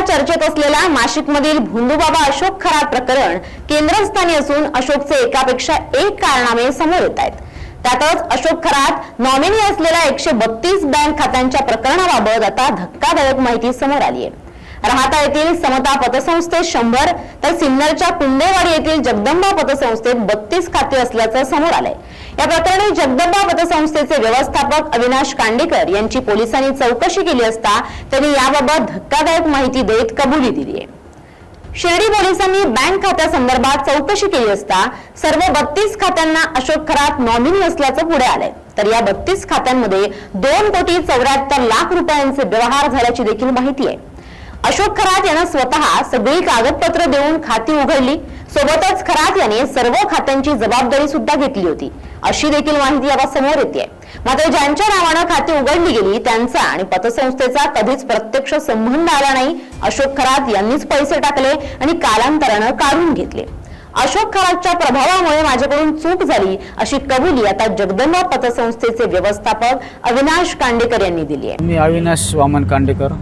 चर्चेत असलेल्या नाशिकमधील भोंदूबाबा अशोक खरात प्रकरण केंद्रस्थानी असून अशोकचे एकापेक्षा एक कारनामे समोर येत आहेत। त्यातच अशोक खरात नॉमिनी असलेल्या 132 बँक खात्यांच्या प्रकरणाबाबत आता धक्कादायक माहिती समोर आली आहे। राहाता येथील समता पतसंस्थेत 100 तर सिन्नरच्या कुंडेवाडी येथील जगदंबा पतसंस्थेत 32 खाते असल्याचं समोर आलंय। या प्रकरणी जगदंबा पतसंस्थेचे व्यवस्थापक अविनाश कांडेकर यांची पोलिसांनी चौकशी केली असता त्यांनी याबाबत धक्कादायक माहिती देत कबुली दिली आहे। शिर्डी पोलिसांनी बँक खात्यासंदर्भात चौकशी केली असता सर्व 32 खात्यांना अशोक खरात नॉमिनी असल्याचं पुढे आलंय। तर या 32 खात्यांमध्ये 2,74,00,000 रुपयांचे व्यवहार झाल्याची देखील माहिती आहे। अशोक खरात यांना स्वतः सगळी कागदपत्र देऊन खाती उघडली, सोबतच खरात यांनी सर्व खात्यांची जबाबदारी सुद्धा घेतली होती, अशी देखील माहिती आता समोर येते। मात्र ज्यांच्या नावानं खाती उघडली गेली त्यांचा आणि पतसंस्थेचा कधीच प्रत्यक्ष संबंध आला नाही। अशोक खरात यांनीच पैसे टाकले आणि कालांतरानं काढून घेतले। अशोक खरातच्या प्रभावामुळे माझ्याकडून चूक झाली, अशी कबुली आता जगदंबा पतसंस्थेचे व्यवस्थापक अविनाश कांडेकर यांनी दिली आहे। मी अविनाश वामन कांडेकर,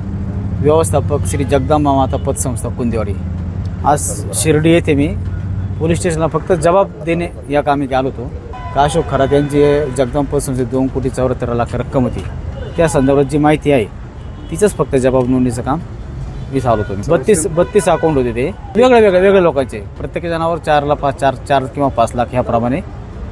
व्यवस्थापक श्री जगदंबा माता पतसंस्था कुंदेवाडी। आज शिर्डी येथे मी पोलीस स्टेशनला फक्त जबाब देणे या कामी आलो होतो का अशोक खरात यांची जगदंबा पतसंस्थेत 2,74,00,000 रक्कम होती, त्या संदर्भात जी माहिती आहे तिचंच फक्त जबाब नोंदणीचं काम मी चालू होतो। 32 अकाउंट होते, ते वेगळ्या लोकांचे, प्रत्येक जणावर 4 किंवा 5 लाख ह्याप्रमाणे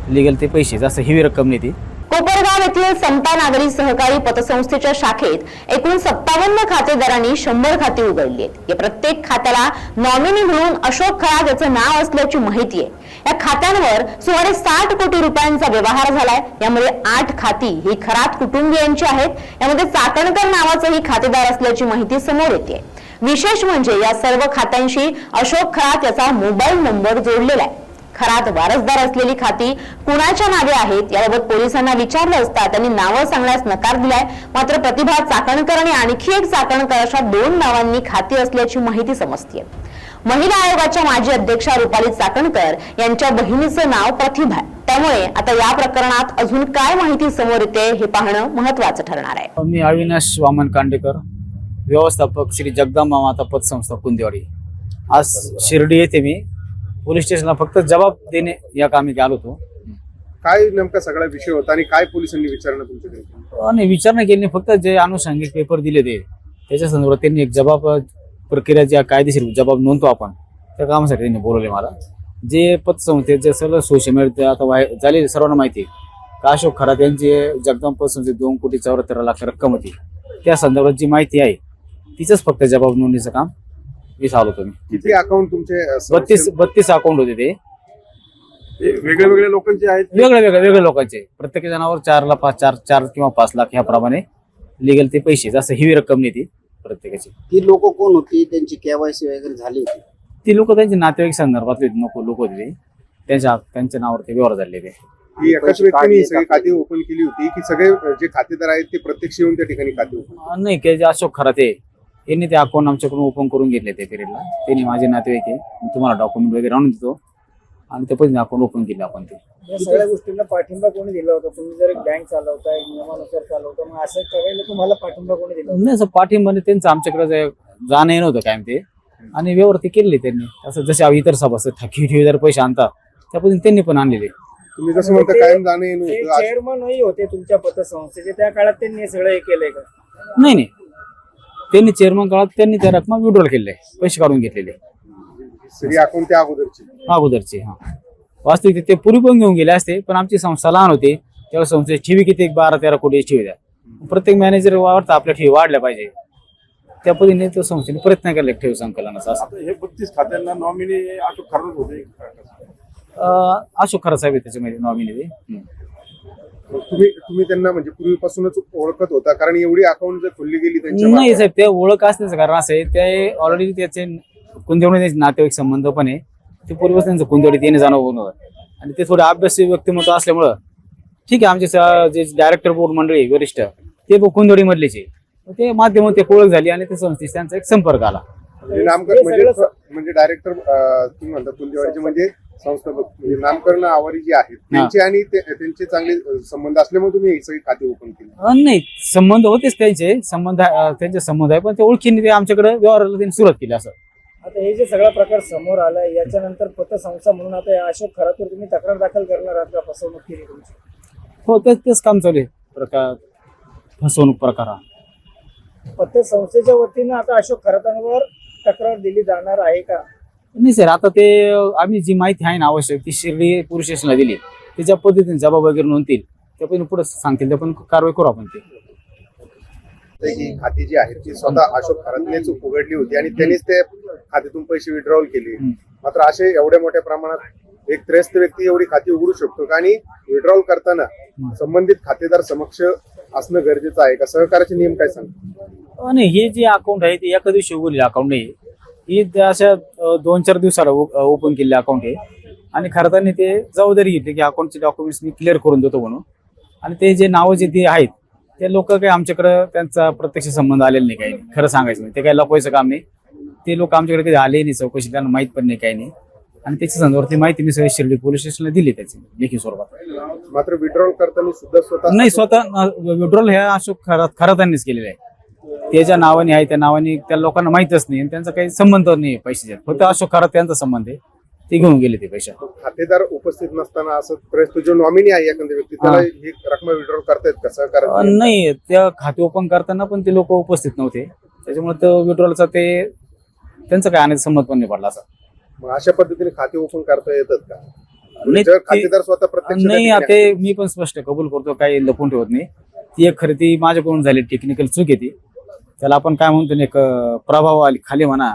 लिगल ते पैसे, जास्त हिवी रक्कम नाही ती। कोपरगाव येथील समता नागरी सहकारी पतसंस्थेच्या शाखेत एकूण 57 खातेदारांनी 100 खाती उघडली आहेत। या प्रत्येक खात्याला नॉमिनी म्हणून अशोक खरात याचं नाव असल्याची माहिती आहे। या खात्यांवर सुमारे 60 कोटी रुपयांचा व्यवहार झालाय। यामध्ये 8 खाती ही खरात कुटुंबियांची आहेत। यामध्ये चाकणकर नावाचंही खातेदार असल्याची माहिती समोर येते। विशेष म्हणजे या सर्व खात्यांशी अशोक खरात याचा मोबाईल नंबर जोडलेला आहे। खरात वारसदार असलेली खाती कुणाच्या नावे आहेत याबाबत पोलिसांना विचारलं असता त्यांनी नावं सांगण्यास नकार दिलाय। मात्र प्रतिभा चाकणकर आणि आणखी एक चाकणकर अशा 2 नावांनी खाती असल्याची माहिती समजते। महिला आयोगाच्या माजी अध्यक्षा रुपाली चाकणकर यांच्या बहिणीचं नाव प्रतिभा आहे। त्यामुळे आता या प्रकरणात अजून काय माहिती समोर येते हे पाहणं महत्त्वाचं ठरणार आहे। मी अविनाश वामन कांडेकर, व्यवस्थापक श्री जगदंबा माता पतसंस्था कुंदेवाडी। आज शिर्डी येथे मी पोलीस स्टेशनला फक्त जबाब देणे या कामी आलो होतो। काय नेमका सगळा विषय होता आणि काय पोलिसांनी विचारणा तुमच्याकडे? नाही, विचारणा केली, फक्त जे अनुषंगिक पेपर दिले ते त्याच्या संदर्भात त्यांनी एक जबाब प्रक्रिया ज्या कायदेशीर जबाब नोंदतो आपण त्या कामासाठी त्यांनी बोलवले मला। जे पतसंस्थेचे सर्व सोशल मीडिया आता झालेली सर्वांना माहिती आहे का अशोक खरात यांची जगदंबा पतसंस्थेत 2,74,00,000 रक्कम होती, त्या संदर्भात जी माहिती आहे तिचंच फक्त जबाब नोंदणीचं काम मी चालू होतो। किती अकाउंट तुमचे? 32 अकाउंट होते, ते वेगवेगळ्या लोकांचे आहेत, वेगळ्या लोकांचे, प्रत्येक जणावर 4 किंवा 5 लाख ह्याप्रमाणे लिगल ते पैसे, जास्त हिवी रक्कम नाही ती प्रत्येकाची। ती लोक कोण होती, त्यांची केवायसी वगैरे झाली होती? ती लोक त्यांचे नातेवाईक संदर्भातले लोक होते, त्यांच्या नावावर ते व्यवहार झाले। ही एकाच व्यक्तीने सगळी खाती ओपन केली होती की सगळे जे खातेदार आहेत ते प्रत्यक्ष येऊन त्या ठिकाणी खाते ओपन? नाही, की जे अशोक खरात आहे यांनी ते अकाउंट आमच्याकडून ओपन करून घेतले त्या पिरियडला। त्यांनी माझे नातेवाईक आहे, मी तुम्हाला डॉक्युमेंट वगैरे आणून देतो आणि ते पण अकाउंट ओपन केले आपण। ते या सगळ्या गोष्टींना पाठिंबा कोणी दिला होता? तुम्ही जर एक बँक चालवताय, नियमानुसार चालवता, मग असं करायला तुम्हाला पाठिंबा कोणी दिला? नाही, असं पाठिंबा त्यांचं आमच्याकडे जाणं येणं होतं कायम ते, आणि व्यवहार ते केले त्यांनी। असं जसे इतर सभासद ठेवी जर पैसे आणतात त्या पद्धतीने त्यांनी पण आणलेले। तुम्ही कसं म्हणता कायम जाणं येणं होतं? चेअरमनही होते तुमच्या पतसंस्थेचे, त्या काळात त्यांनी हे सगळं हे केलंय का? नाही, त्यांनी चेअरमन काळात त्यांनी त्या रक्कम विड्रॉल केले, पैसे काढून घेतलेले सगळी अकाउंट त्या अगोदरचे। हा, वास्तविक ते पूर्वी पण घेऊन गेले असते, पण आमची संस्था लहान होती तेव्हा संस्थेची ठेवी किती 12-13 कोटी ठेवी द्या। प्रत्येक मॅनेजर वावरता आपल्या ठेवी वाढल्या पाहिजे, त्या पद्धतीने तो संस्थेने प्रयत्न केले ठेवी संकलनाचा। हे 32 खात्यांना नॉमिनी अशोक खरात होते? अशोक खरात साहेब त्याच्यामध्ये नॉमिनी। तुम्ही त्यांना म्हणजे पूर्वीपासूनच ओळखत होता? कारण एवढी अकाउंट जर खोलली गेली त्यांच्या? नाही साहेब, ते ओळख असण्याचं कारण असं आहे, ते ऑलरेडी त्याचे कुंदेवाडी नातेवाईक संबंध पण आहे, ते पूर्वीपासून त्यांचं कुंदेवाडीत येणे जाणं होणं, आणि ते थोडे अभ्यासी व्यक्तिमत्व असल्यामुळं ठीक आहे। आमचे जे डायरेक्टर बोर्ड मंडळी वरिष्ठ ते कुंदेवाडी मधलेच आहे, ते माध्यमातून ते ओळख झाली आणि ते संस्थेशी त्यांचा एक संपर्क आला। नामकरण म्हणजे डायरेक्टर तुम्ही म्हणता कुंदेवाडीचे, म्हणजे संस्थापक म्हणजे नामकरण आवारी जे आहेत त्यांचे आणि त्यांचे चांगले संबंध असल्यामुळे तुम्ही ही सगळी खाती ओपन केली. नाही, संबंध होतेच त्यांचे संबंध आहे, पण ते ओळखीने ते आमच्याकडे व्यवहाराला त्यांनी सुरुवात केली असं. आता हे जे सगळा प्रकार समोर आलाय याच्यानंतर पतसंस्था म्हणून आता या अशोक खरातवर तुम्ही तक्रार दाखल करणार आहात का फसवणूक केली तुमची? हो, तेच काम चालू आहे. प्रकार फसवणूक प्रकार हा. पतसंस्थेच्या वतीनं आता अशोक खरातांवर तक्रार दिली जाणार आहे का? नाही सर, आता ते आम्ही जी माहिती आहे ना आवश्यक ती शिर्डी पोलीस स्टेशनला दिली. त्याच्या पद्धतीने जबाब वगैरे नोंदतील, त्या पद्धतीने पुढे सांगतील, त्या पण कारवाई करू आपण ते. ही खाती जी आहेत ती स्वतः अशोक खरातनेच उघडली होती आणि त्यांनीच ते खात्यातून पैसे विड्रॉल केले. मात्र असे एवढ्या मोठ्या प्रमाणात एक त्रयस्थ व्यक्ती एवढी खाती उघडू शकतो का? आणि विड्रॉल करताना संबंधित खातेदार समक्ष असणं गरजेचं आहे का? सहकार्याचे नियम काय सांगतात? नाही, हे जे अकाउंट आहे ते एका दिवशी उघडलेलं अकाउंट नाही. ही अशा 2-4 दिवसाला ओपन केलेलं अकाउंट आहे आणि खरं ते जबाबदारी घेतली की अकाउंटचे डॉक्युमेंट्स मी क्लिअर करून देतो म्हणून. आणि ते जे नावं जे ते आहेत ते लोक काही आमच्याकडं त्यांचा प्रत्यक्ष संबंध आलेला नाही, काही नाही. खरं सांगायचं नाही, ते काही लपवायचं काम नाही. ते लोक आमच्याकडे कधी आले नाही चौकशी, त्यांना माहीत पण नाही, काही नाही. आणि त्याच्या संदर्भात माहिती मी सगळी शिर्डी पोलीस स्टेशनला दिली त्याची लेखी स्वरूपात. मात्र विड्रॉल करताना सुद्धा स्वतः विड्रॉल ह्या अशोक खरातांनीच केलेलं आहे. त्याच्या नावाने आहे, त्या नावाने त्या लोकांना माहितच नाही आणि त्यांचा काही संबंध नाही पैशाचा. फक्त अशोक खरात त्यांचा संबंध आहे, ते घेऊन गेले ते पैसे. खातेदार उपस्थित नसताना असं त्रयस्थ जो नॉमिनी आहे एखाद्या व्यक्ती त्याला ही रक्कम विड्रॉल करतायत का? सहकार नाही, त्या खाते ओपन करताना पण ते लोक उपस्थित नव्हते, त्याच्यामुळे तो विड्रॉलचा ते त्यांचा काय आणायचा संबंध पण नाही पडला असा. मग अशा पद्धतीने खाते ओपन करता येतात का? नाही, जर खातेदार स्वतः प्रत्यक्ष नाही, आता मी पण स्पष्ट कबूल करतो, काही लपून ठेवत नाही. ती एक खरी ती माझ्याकडून झाली टेक्निकल चूक आहे ती. त्याला आपण काय म्हणतो एक प्रभाव आली खाली म्हणा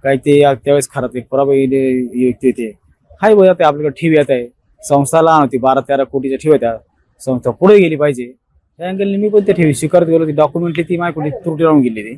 काय, ते त्यावेळेस खरंच एक प्रभावी व्यक्ती ते हाय बघा, ते आपल्याकडे ठेवी येत आहे. संस्था लहान होती, 12-13 कोटीच्या ठेवी त्या संस्था पुढे गेली पाहिजे या अँगलने मी पण ते ठेवी स्वीकारत गेलो. ती डॉक्युमेंटली ती माझ्याकडे त्रुटी राहून गेली ती.